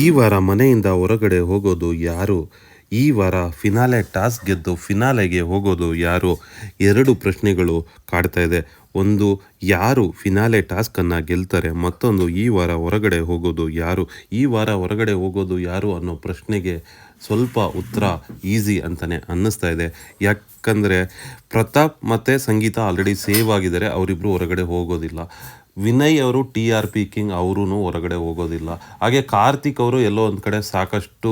ಈ ವಾರ ಮನೆಯಿಂದ ಹೊರಗಡೆ ಹೋಗೋದು ಯಾರು? ಈ ವಾರ ಫಿನಾಲೆ ಟಾಸ್ಕ್ ಗೆದ್ದು ಫಿನಾಲೆಗೆ ಹೋಗೋದು ಯಾರು? 2 ಪ್ರಶ್ನೆಗಳು ಕಾಡ್ತಾ ಇದೆ. ಒಂದು, ಯಾರು ಫಿನಾಲೆ ಟಾಸ್ಕನ್ನು ಗೆಲ್ತಾರೆ? ಮತ್ತೊಂದು, ಈ ವಾರ ಹೊರಗಡೆ ಹೋಗೋದು ಯಾರು? ಈ ವಾರ ಹೊರಗಡೆ ಹೋಗೋದು ಯಾರು ಅನ್ನೋ ಪ್ರಶ್ನೆಗೆ ಸ್ವಲ್ಪ ಉತ್ತರ ಈಸಿ ಅಂತಲೇ ಅನ್ನಿಸ್ತಾ ಇದೆ. ಯಾಕಂದರೆ ಪ್ರತಾಪ್ ಮತ್ತು ಸಂಗೀತ ಆಲ್ರೆಡಿ ಸೇವ್ ಆಗಿದ್ದಾರೆ, ಅವರಿಬ್ಬರು ಹೊರಗಡೆ ಹೋಗೋದಿಲ್ಲ. ವಿನಯ್ ಅವರು TRP ಕಿಂಗ್, ಅವರೂ ಹೊರಗಡೆ ಹೋಗೋದಿಲ್ಲ. ಹಾಗೆ ಕಾರ್ತಿಕ್ ಅವರು ಎಲ್ಲೋ ಒಂದು ಕಡೆ ಸಾಕಷ್ಟು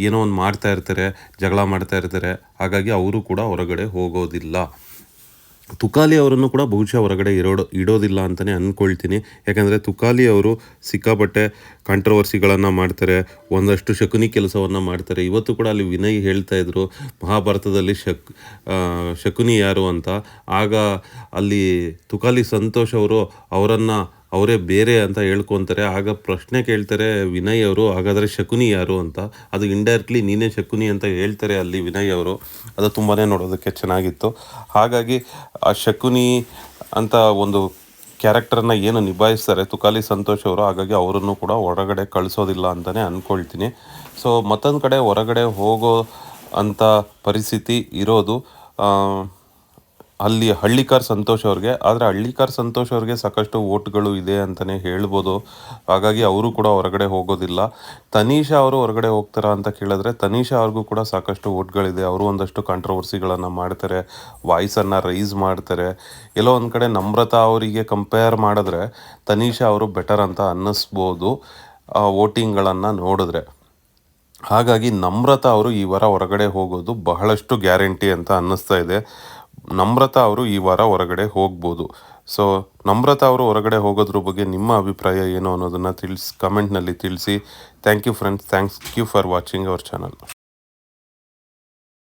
ಏನೋ ಒಂದು ಮಾಡ್ತಾ ಇರ್ತಾರೆ, ಜಗಳ ಮಾಡ್ತಾ ಇರ್ತಾರೆ, ಹಾಗಾಗಿ ಅವರು ಕೂಡ ಹೊರಗಡೆ ಹೋಗೋದಿಲ್ಲ. ತುಕಾಲಿ ಅವರನ್ನು ಕೂಡ ಬಹುಶಃ ಹೊರಗಡೆ ಇಡೋದಿಲ್ಲ ಅಂತಲೇ ಅಂದ್ಕೊಳ್ತೀನಿ. ಯಾಕಂದರೆ ತುಕಾಲಿ ಅವರು ಸಿಕ್ಕಾಪಟ್ಟೆ ಕಾಂಟ್ರವರ್ಸಿಗಳನ್ನು ಮಾಡ್ತಾರೆ, ಒಂದಷ್ಟು ಶಕುನಿ ಕೆಲಸವನ್ನು ಮಾಡ್ತಾರೆ. ಇವತ್ತು ಕೂಡ ಅಲ್ಲಿ ವಿನಯ್ ಹೇಳ್ತಾ ಇದ್ರು ಮಹಾಭಾರತದಲ್ಲಿ ಶಕುನಿ ಯಾರು ಅಂತ. ಆಗ ಅಲ್ಲಿ ತುಕಾಲಿ ಸಂತೋಷ್ ಅವರು ಅವರೇ ಬೇರೆ ಅಂತ ಹೇಳ್ಕೊತಾರೆ. ಆಗ ಪ್ರಶ್ನೆ ಕೇಳ್ತಾರೆ ವಿನಯ್ ಅವರು, ಹಾಗಾದರೆ ಶಕುನಿ ಯಾರು ಅಂತ. ಅದು ಇಂಡೈರೆಕ್ಟ್ಲಿ ನೀನೇ ಶಕುನಿ ಅಂತ ಹೇಳ್ತಾರೆ ಅಲ್ಲಿ ವಿನಯ್ ಅವರು. ಅದು ತುಂಬಾ ನೋಡೋದಕ್ಕೆ ಚೆನ್ನಾಗಿತ್ತು. ಹಾಗಾಗಿ ಆ ಶಕುನಿ ಅಂತ ಒಂದು ಕ್ಯಾರೆಕ್ಟರ್ನ ಏನು ನಿಭಾಯಿಸ್ತಾರೆ ತುಕಾಲಿ ಸಂತೋಷ್ ಅವರು, ಹಾಗಾಗಿ ಅವರನ್ನು ಕೂಡ ಹೊರಗಡೆ ಕಳಿಸೋದಿಲ್ಲ ಅಂತಲೇ ಅಂದ್ಕೊಳ್ತೀನಿ. ಸೊ ಮತ್ತೊಂದು ಕಡೆ ಹೊರಗಡೆ ಹೋಗೋ ಅಂಥ ಪರಿಸ್ಥಿತಿ ಇರೋದು ಅಲ್ಲಿ ಹಳ್ಳಿಕಾರ್ ಸಂತೋಷ್ ಅವ್ರಿಗೆ. ಆದರೆ ಹಳ್ಳಿಕಾರ್ ಸಂತೋಷ್ ಅವ್ರಿಗೆ ಸಾಕಷ್ಟು ಓಟ್ಗಳು ಇದೆ ಅಂತಲೇ ಹೇಳ್ಬೋದು, ಹಾಗಾಗಿ ಅವರು ಕೂಡ ಹೊರಗಡೆ ಹೋಗೋದಿಲ್ಲ. ತನೀಷಾ ಅವರು ಹೊರಗಡೆ ಹೋಗ್ತಾರಾ ಅಂತ ಕೇಳಿದ್ರೆ ತನೀಷಾ ಅವ್ರಿಗೂ ಕೂಡ ಸಾಕಷ್ಟು ಓಟ್ಗಳಿದೆ. ಅವರು ಒಂದಷ್ಟು ಕಾಂಟ್ರವರ್ಸಿಗಳನ್ನು ಮಾಡ್ತಾರೆ, ವಾಯ್ಸನ್ನು ರೈಸ್ ಮಾಡ್ತಾರೆ. ಎಲ್ಲೋ ಒಂದು ಕಡೆ ನಮ್ರತಾ ಅವರಿಗೆ ಕಂಪೇರ್ ಮಾಡಿದ್ರೆ ತನೀಷಾ ಅವರು ಬೆಟರ್ ಅಂತ ಅನ್ನಿಸ್ಬೋದು ವೋಟಿಂಗ್ಗಳನ್ನು ನೋಡಿದ್ರೆ. ಹಾಗಾಗಿ ನಮ್ರತಾ ಅವರು ಈ ವಾರ ಹೊರಗಡೆ ಹೋಗೋದು ಬಹಳಷ್ಟು ಗ್ಯಾರಂಟಿ ಅಂತ ಅನ್ನಿಸ್ತಾ ಇದೆ. ನಮ್ರತಾ ಅವರು ಈ ವಾರ ಹೊರಗಡೆ ಹೋಗ್ಬೋದು. ಸೊ ನಮ್ರತಾ ಅವರು ಹೊರಗಡೆ ಹೋಗೋದ್ರ ಬಗ್ಗೆ ನಿಮ್ಮ ಅಭಿಪ್ರಾಯ ಏನು ಅನ್ನೋದನ್ನು ಕಮೆಂಟ್ನಲ್ಲಿ ತಿಳಿಸಿ. Thank you friends, thank you for watching our channel.